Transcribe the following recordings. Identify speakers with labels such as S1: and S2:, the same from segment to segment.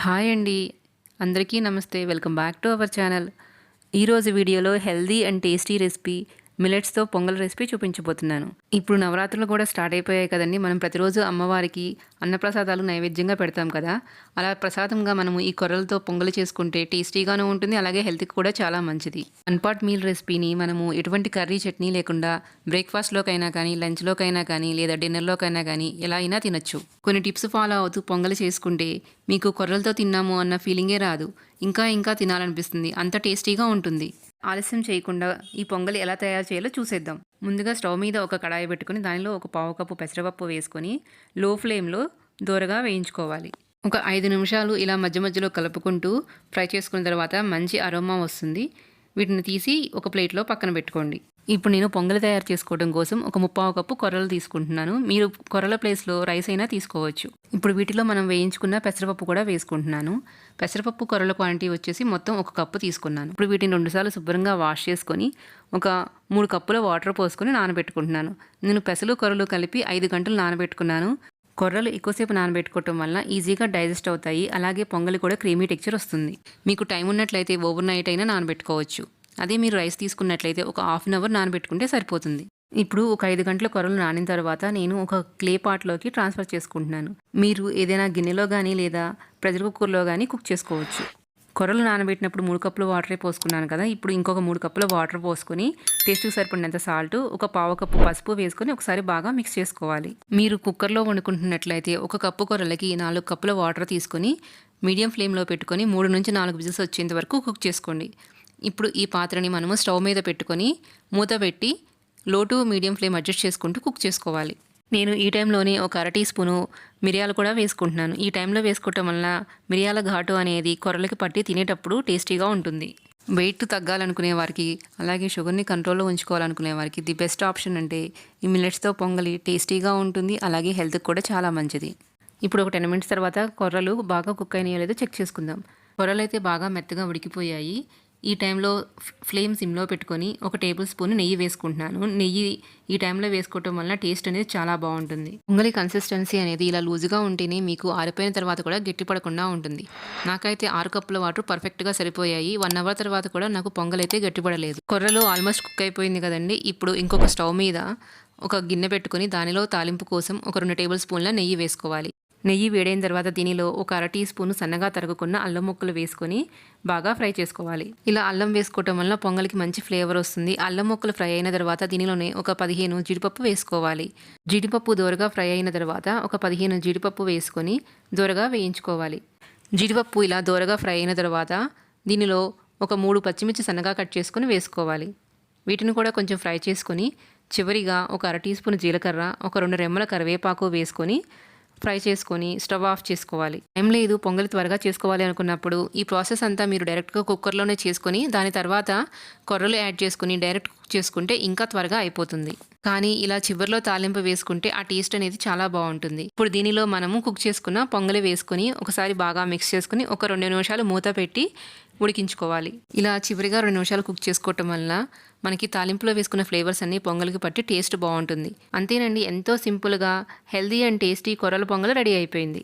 S1: Hi అండి, అందరికీ నమస్తే. Welcome back to our channel. ఈరోజు వీడియోలో హెల్దీ అండ్ టేస్టీ రెసిపీ మిల్లెట్స్తో పొంగల్ రెసిపీ చూపించబోతున్నాను. ఇప్పుడు నవరాత్రులు కూడా స్టార్ట్ అయిపోయాయి కదండి. మనం ప్రతిరోజు అమ్మవారికి అన్నప్రసాదాలు నైవేద్యంగా పెడతాం కదా. అలా ప్రసాదంగా మనము ఈ కొర్రలతో పొంగల్ చేసుకుంటే టేస్టీగాను ఉంటుంది, అలాగే హెల్త్కి కూడా చాలా మంచిది. 1 పాట్ మీల్ రెసిపీని మనము ఎటువంటి కర్రీ చట్నీ లేకుండా బ్రేక్ఫాస్ట్లోకైనా కానీ, లంచ్లోకైనా కానీ, లేదా డిన్నర్లోకైనా కానీ ఎలా అయినా తినచ్చు. కొన్ని టిప్స్ ఫాలో అవుతూ పొంగల్ చేసుకుంటే మీకు కొర్రలతో తిన్నాము అన్న ఫీలింగే రాదు. ఇంకా తినాలనిపిస్తుంది, అంత టేస్టీగా ఉంటుంది. ఆలస్యం చేయకుండా ఈ పొంగల్ ఎలా తయారు చేయాలో చూసేద్దాం. ముందుగా స్టవ్ మీద ఒక కడాయి పెట్టుకుని దానిలో ఒక పావు కప్పు పెసరపప్పు వేసుకొని లో ఫ్లేమ్లో దోరగా వేయించుకోవాలి. ఒక 5 నిమిషాలు ఇలా మధ్య మధ్యలో కలుపుకుంటూ ఫ్రై చేసుకున్న తర్వాత మంచి అరోమా వస్తుంది. వీటిని తీసి ఒక ప్లేట్లో పక్కన పెట్టుకోండి. ఇప్పుడు నేను పొంగల్ తయారు చేసుకోవడం కోసం ఒక 3/4 కప్పు కొర్రలు తీసుకుంటున్నాను. మీరు కొర్రల ప్లేస్లో రైస్ అయినా తీసుకోవచ్చు. ఇప్పుడు వీటిలో మనం వేయించుకున్న పెసరపప్పు కూడా వేసుకుంటున్నాను. పెసరపప్పు కొర్రల క్వాంటిటీ వచ్చేసి మొత్తం 1 కప్పు తీసుకున్నాను. ఇప్పుడు వీటిని 2 సార్లు శుభ్రంగా వాష్ చేసుకొని ఒక 3 కప్పుల వాటర్ పోసుకొని నానబెట్టుకుంటున్నాను. నేను పెసలు కొర్రలు కలిపి 5 గంటలు నానబెట్టుకున్నాను. కొర్రలు ఎక్కువసేపు నానబెట్టుకోవటం వల్ల ఈజీగా డైజెస్ట్ అవుతాయి, అలాగే పొంగలి కూడా క్రీమీ టెక్చర్ వస్తుంది. మీకు టైం ఉన్నట్లయితే ఓవర్ నైట్ అయినా నానబెట్టుకోవచ్చు. అదే మీరు రైస్ తీసుకున్నట్లయితే ఒక హాఫ్ అన్ అవర్ నానబెట్టుకుంటే సరిపోతుంది. ఇప్పుడు ఒక 5 గంటల కొర్రలు నానిన తర్వాత నేను ఒక క్లే పాట్లోకి ట్రాన్స్ఫర్ చేసుకుంటున్నాను. మీరు ఏదైనా గిన్నెలో కానీ లేదా ప్రెషర్ కుక్కర్లో కానీ కుక్ చేసుకోవచ్చు. కొర్రలు నానబెట్టినప్పుడు 3 కప్పుల వాటరే పోసుకున్నాను కదా. ఇప్పుడు ఇంకొక 3 కప్పుల వాటర్ పోసుకొని టేస్ట్కి సరిపడినంత సాల్ట్, ఒక పావు కప్పు పసుపు వేసుకొని ఒకసారి బాగా మిక్స్ చేసుకోవాలి. మీరు కుక్కర్లో వండుకుంటున్నట్లయితే 1 కప్పు కొర్రలకి 4 కప్పుల వాటర్ తీసుకొని మీడియం ఫ్లేమ్లో పెట్టుకొని 3 నుంచి 4 విజిల్స్ వచ్చేంత వరకు కుక్ చేసుకోండి. ఇప్పుడు ఈ పాత్రని మనము స్టవ్ మీద పెట్టుకొని మూత పెట్టి లో టు మీడియం ఫ్లేమ్ అడ్జస్ట్ చేసుకుంటూ కుక్ చేసుకోవాలి. నేను ఈ టైంలోనే ఒక 1/2 టీ స్పూను మిరియాలు కూడా వేసుకుంటున్నాను. ఈ టైంలో వేసుకోవటం వల్ల మిరియాల ఘాటు అనేది కొర్రలకి పట్టి తినేటప్పుడు టేస్టీగా ఉంటుంది. వెయిట్ తగ్గాలనుకునే వారికి, అలాగే షుగర్ని కంట్రోల్లో ఉంచుకోవాలనుకునే వారికి ది బెస్ట్ ఆప్షన్ అంటే ఈ మిల్లెట్స్తో పొంగలి. టేస్టీగా ఉంటుంది, అలాగే హెల్త్కి కూడా చాలా మంచిది. ఇప్పుడు ఒక 10 మినిట్స్ తర్వాత కొర్రలు బాగా కుక్ అయినాయో లేదో చెక్ చేసుకుందాం. కొర్రలు అయితే బాగా మెత్తగా ఉడికిపోయాయి. ఈ టైంలో ఫ్లేమ్ సిమ్లో పెట్టుకొని ఒక టేబుల్ స్పూన్ నెయ్యి వేసుకుంటున్నాను. నెయ్యి ఈ టైంలో వేసుకోవటం వల్ల టేస్ట్ అనేది చాలా బాగుంటుంది. పొంగలి కన్సిస్టెన్సీ అనేది ఇలా లూజుగా ఉంటేనే మీకు ఆరిపోయిన తర్వాత కూడా గట్టిపడకుండా ఉంటుంది. నాకైతే 6 కప్పుల వాటర్ పర్ఫెక్ట్గా సరిపోయాయి. 1 అవర్ తర్వాత కూడా నాకు పొంగల్ అయితే గట్టిపడలేదు. కొర్రలు ఆల్మోస్ట్ కుక్ అయిపోయింది కదండి. ఇప్పుడు ఇంకొక స్టవ్ మీద ఒక గిన్నె పెట్టుకొని దానిలో తాలింపు కోసం ఒక 2 టేబుల్ స్పూన్ల నెయ్యి వేసుకోవాలి. నెయ్యి వేడైన తర్వాత దీనిలో ఒక 1/2 టీ స్పూన్ సన్నగా తరుగుకున్న అల్లం ముక్కలు వేసుకొని బాగా ఫ్రై చేసుకోవాలి. ఇలా అల్లం వేసుకోవటం వల్ల పొంగలికి మంచి ఫ్లేవర్ వస్తుంది. అల్లం ముక్కలు ఫ్రై అయిన తర్వాత దీనిలోనే ఒక 15 జీడిపప్పు వేసుకోవాలి. జీడిపప్పు దోరగా ఫ్రై అయిన తర్వాత ఒక 15 జీడిపప్పు వేసుకొని దోరగా వేయించుకోవాలి. జీడిపప్పు ఇలా దోరగా ఫ్రై అయిన తర్వాత దీనిలో ఒక 3 పచ్చిమిర్చి సన్నగా కట్ చేసుకొని వేసుకోవాలి. వీటిని కూడా కొంచెం ఫ్రై చేసుకొని చివరిగా ఒక 1/2 టీ స్పూన్ జీలకర్ర, ఒక 2 రెమ్మల కరివేపాకు వేసుకొని ఫ్రై చేసుకొని స్టవ్ ఆఫ్ చేసుకోవాలి. టైం లేదు, పొంగలి త్వరగా చేసుకోవాలి అనుకున్నప్పుడు ఈ ప్రాసెస్ అంతా మీరు డైరెక్ట్గా కుక్కర్లోనే చేసుకొని దాని తర్వాత కొర్రలు యాడ్ చేసుకుని డైరెక్ట్ కుక్ చేసుకుంటే ఇంకా త్వరగా అయిపోతుంది. కానీ ఇలా చివరిలో తాలింపు వేసుకుంటే ఆ టేస్ట్ అనేది చాలా బాగుంటుంది. ఇప్పుడు దీనిలో మనము కుక్ చేసుకున్న పొంగలి వేసుకొని ఒకసారి బాగా మిక్స్ చేసుకుని ఒక 2 నిమిషాలు మూత పెట్టి ఉడికించుకోవాలి. ఇలా చివరిగా 2 నిమిషాలు కుక్ చేసుకోవటం వల్ల మనకి తాలింపులో వేసుకున్న ఫ్లేవర్స్ అన్నీ పొంగల్కి పట్టి టేస్ట్ బాగుంటుంది. అంతేనండి, ఎంతో సింపుల్గా హెల్దీ అండ్ టేస్టీ కొర్రల పొంగల్ రెడీ అయిపోయింది.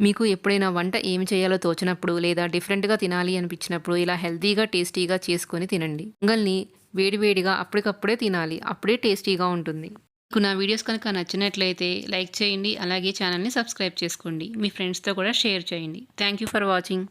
S1: మీకు ఎప్పుడైనా వంట ఏమి చేయాలో తోచినప్పుడు లేదా డిఫరెంట్గా తినాలి అనిపించినప్పుడు ఇలా హెల్దీగా టేస్టీగా చేసుకొని తినండి. పొంగల్ని వేడివేడిగా అప్పటికప్పుడే తినాలి, అప్పుడే టేస్టీగా ఉంటుంది. మీకు నా వీడియోస్ కనుక నచ్చినట్లయితే లైక్ చేయండి, అలాగే ఛానల్ని సబ్స్క్రైబ్ చేసుకోండి. మీ ఫ్రెండ్స్తో కూడా షేర్ చేయండి. Thank you for watching.